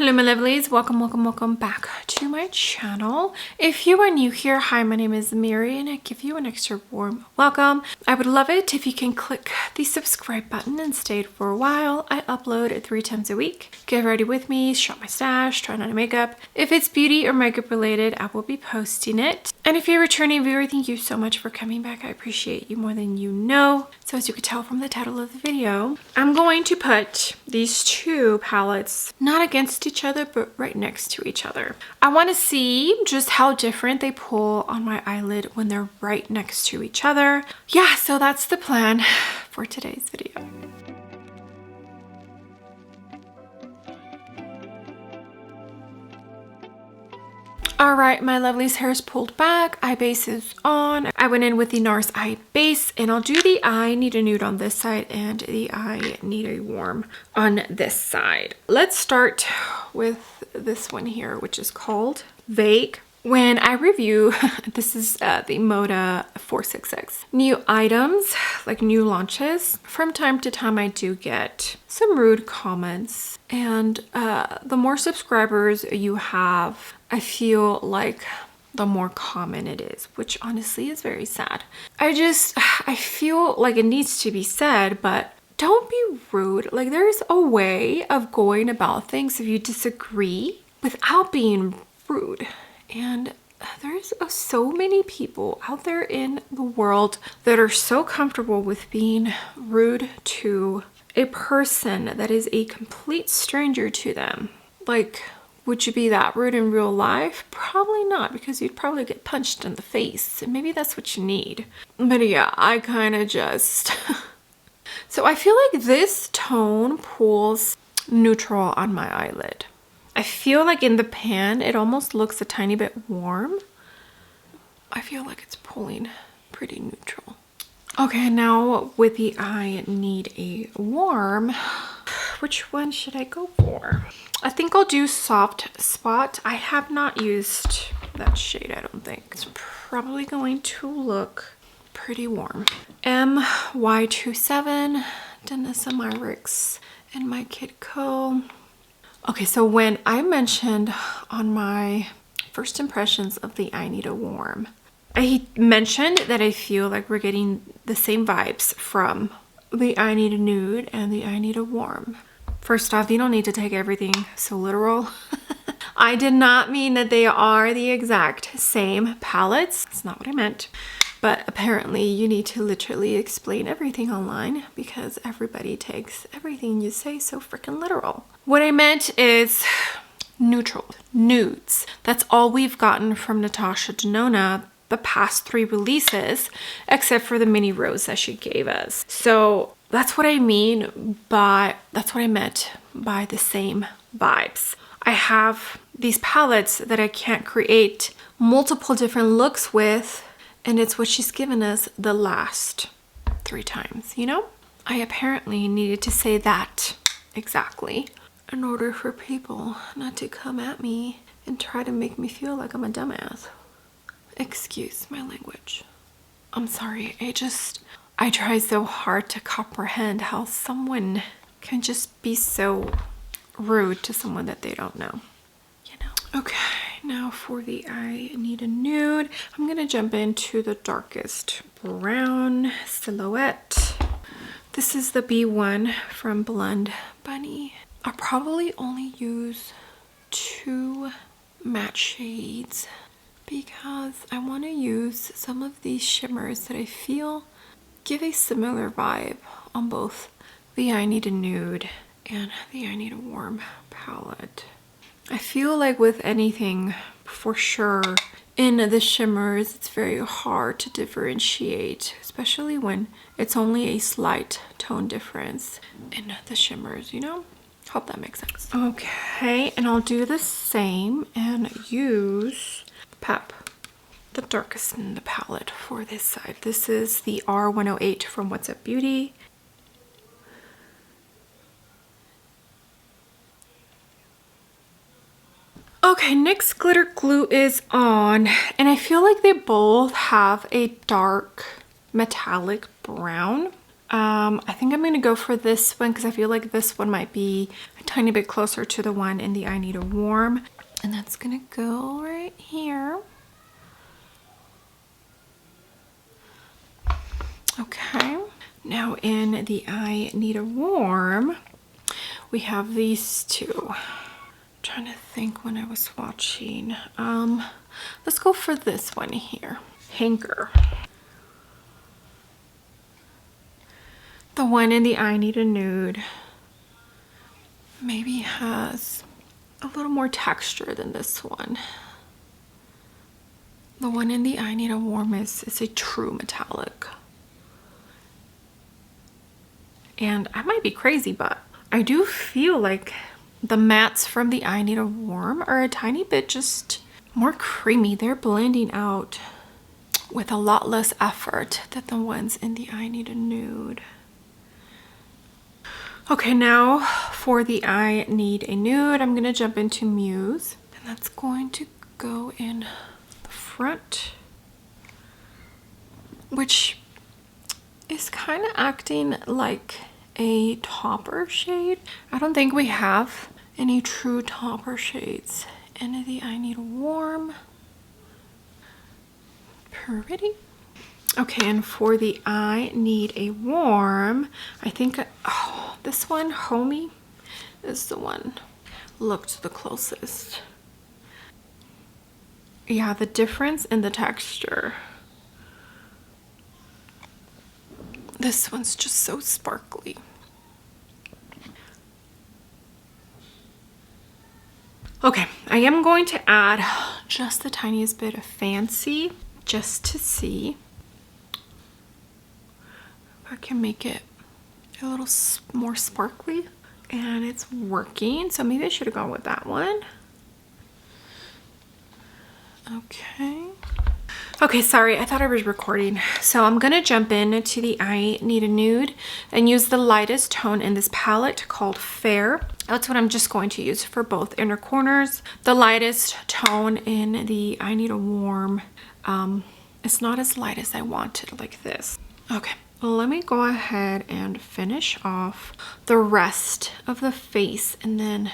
Hello my lovelies, welcome back to my channel. If you are new here, hi, my name is Mary and I give you an extra warm welcome. I would love it if you can click the subscribe button and stay for a while. I upload 3 times a week. Get ready with me, shop my stash, try on makeup. If it's beauty or makeup related, I will be posting it. And if you're a returning viewer, thank you so much for coming back. I appreciate you more than you know. So as you can tell from the title of the video, I'm going to put these 2 palettes not against each other but right next to each other. I want to see just how different they pull on my eyelid when they're right next to each other. Yeah, so that's the plan for today's video. All right, my lovelies, hair is pulled back, eye base is on. I went in with the NARS eye base and I'll do the eye need a nude on this side and the eye need a warm on this side. Let's start with this one here, which is called Vague. When I review, this is the Moda 466. New items, like new launches, from time to time I do get some rude comments. And the more subscribers you have, I feel like the more common it is, which honestly is very sad. I feel like it needs to be said, but don't be rude. Like, there's a way of going about things if you disagree without being rude. And there's so many people out there in the world that are so comfortable with being rude to a person that is a complete stranger to them. Like, would you be that rude in real life? Probably not, because you'd probably get punched in the face. And maybe that's what you need. But yeah, I kind of just... So I feel like this tone pulls neutral on my eyelid. I feel like in the pan, it almost looks a tiny bit warm. I feel like it's pulling pretty neutral. Okay, now with the eye need a warm, which one should I go for? I think I'll do Soft Spot. I have not used that shade, I don't think. It's probably going to look pretty warm. MY27, Denisa Myricks, and my Kid Co. Okay, so when I mentioned on my first impressions of the I Need a Warm, I mentioned that I feel like we're getting the same vibes from the I Need a Nude and the I Need a Warm. First off, you don't need to take everything so literal. I did not mean that they are the exact same palettes. That's not what I meant. But apparently you need to literally explain everything online because everybody takes everything you say so freaking literal. What I meant is neutral, nudes. That's all we've gotten from Natasha Denona the past 3 releases, except for the mini rose that she gave us. So that's what I mean by, that's what I meant by the same vibes. I have these palettes that I can't create multiple different looks with, and it's what she's given us the last 3 times, you know? I apparently needed to say that exactly in order for people not to come at me and try to make me feel like I'm a dumbass. Excuse my language. I'm sorry, I try so hard to comprehend how someone can just be so rude to someone that they don't know, you know? Okay, now for the I Need a Nude, I'm gonna jump into the darkest brown silhouette. This is the B1 from Blonde Bunny. I'll probably only use 2 matte shades because I want to use some of these shimmers that I feel give a similar vibe on both the I Need a Nude and the I Need a Warm palette. I feel like with anything, for sure, in the shimmers, it's very hard to differentiate, especially when it's only a slight tone difference in the shimmers, you know? Hope that makes sense. Okay, and I'll do the same and use Pep, the darkest in the palette for this side. This is the R108 from What's Up Beauty. Okay, NYX glitter glue is on, and I feel like they both have a dark metallic brown. I think I'm going to go for this one because I feel like this one might be a tiny bit closer to the one in the I Need a Warm. And that's going to go right here. Okay. Now in the I Need a Warm, we have these two. I'm trying to think when I was watching. Let's go for this one here. Hanker. The one in the I Need a Nude maybe has a little more texture than this one. The one in the I Need a Warm is a true metallic. And I might be crazy, but I do feel like the mattes from the I Need a Warm are a tiny bit just more creamy. They're blending out with a lot less effort than the ones in the I Need a Nude. Okay, now for the I Need a Nude, I'm gonna jump into Muse, and that's going to go in the front, which is kind of acting like a topper shade. I don't think we have any true topper shades in the I Need a Warm. Pretty. Okay, and for the I Need a Warm, I think, oh, this one, Homie, is the one looked the closest. Yeah, the difference in the texture. This one's just so sparkly. Okay, I am going to add just the tiniest bit of Fancy just to see if I can make it a little more sparkly, and it's working, so maybe I should have gone with that one. Okay, sorry, I thought I was recording. So I'm gonna jump into the I Need a Nude and use the lightest tone in this palette called Fair. That's what I'm just going to use for both inner corners. The lightest tone in the I Need a Warm, it's not as light as I wanted, like this. Okay, well, let me go ahead and finish off the rest of the face, and then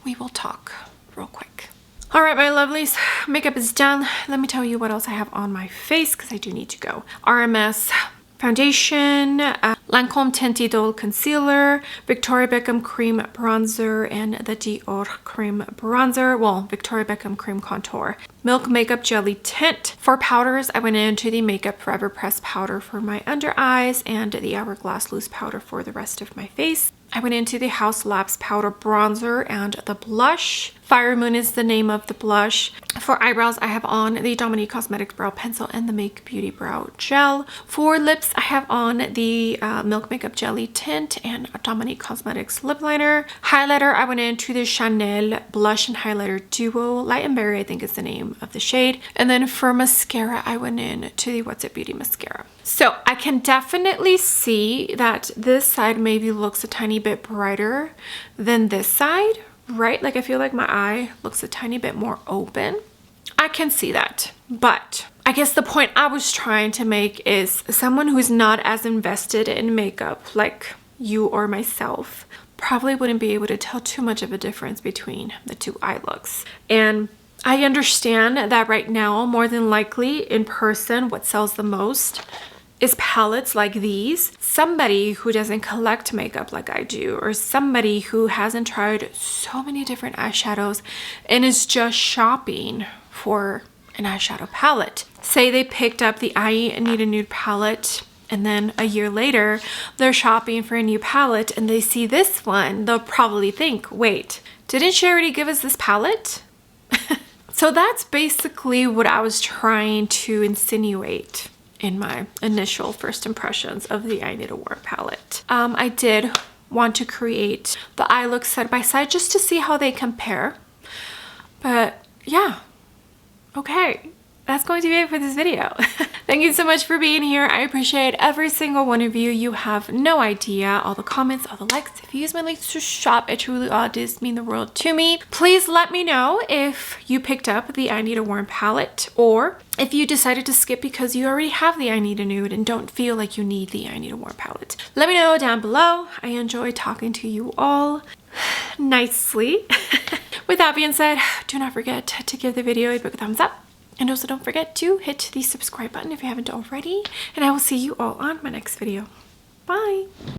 we will talk real quick. All right, my lovelies, makeup is done. Let me tell you what else I have on my face, because I do need to go. RMS foundation, Lancome Teint B30 concealer, Victoria Beckham cream bronzer, and the Dior cream bronzer. Well, Victoria Beckham cream contour. Milk Makeup Jelly Tint. For powders, I went into the Makeup Forever Pressed powder for my under eyes and the Hourglass loose powder for the rest of my face. I went into the Haus Labs powder bronzer and the blush. Fire Moon is the name of the blush. For eyebrows, I have on the Dominique Cosmetics brow pencil and the Make Beauty brow gel. For lips, I have on the Milk Makeup Jelly Tint and Dominique Cosmetics lip liner. Highlighter, I went into the Chanel blush and highlighter duo. Light and Berry, I think is the name of the shade. And then for mascara, I went in to the What's It Beauty mascara. So I can definitely see that this side maybe looks a tiny bit brighter than this side, right? Like I feel like my eye looks a tiny bit more open. I can see that, but I guess the point I was trying to make is someone who's not as invested in makeup like you or myself probably wouldn't be able to tell too much of a difference between the two eye looks. And I understand that right now, more than likely in person, what sells the most is palettes like these. Somebody who doesn't collect makeup like I do, or somebody who hasn't tried so many different eyeshadows and is just shopping for an eyeshadow palette. Say they picked up the I Need a Nude palette, and then a year later they're shopping for a new palette and they see this one, they'll probably think, wait, didn't she already give us this palette? So that's basically what I was trying to insinuate in my initial first impressions of the I Need a Warm palette. I did want to create the eye look side by side just to see how they compare. But yeah, okay. that's going to be it for this video. Thank you so much for being here. I appreciate every single one of you. You have no idea. All the comments, all the likes. If you use my links to shop, it truly all does mean the world to me. Please let me know if you picked up the I Need a Warm palette, or if you decided to skip because you already have the I Need a Nude and don't feel like you need the I Need a Warm palette. Let me know down below. I enjoy talking to you all nicely. With that being said, do not forget to give the video a big thumbs up. And also don't forget to hit the subscribe button if you haven't already. And I will see you all on my next video. Bye!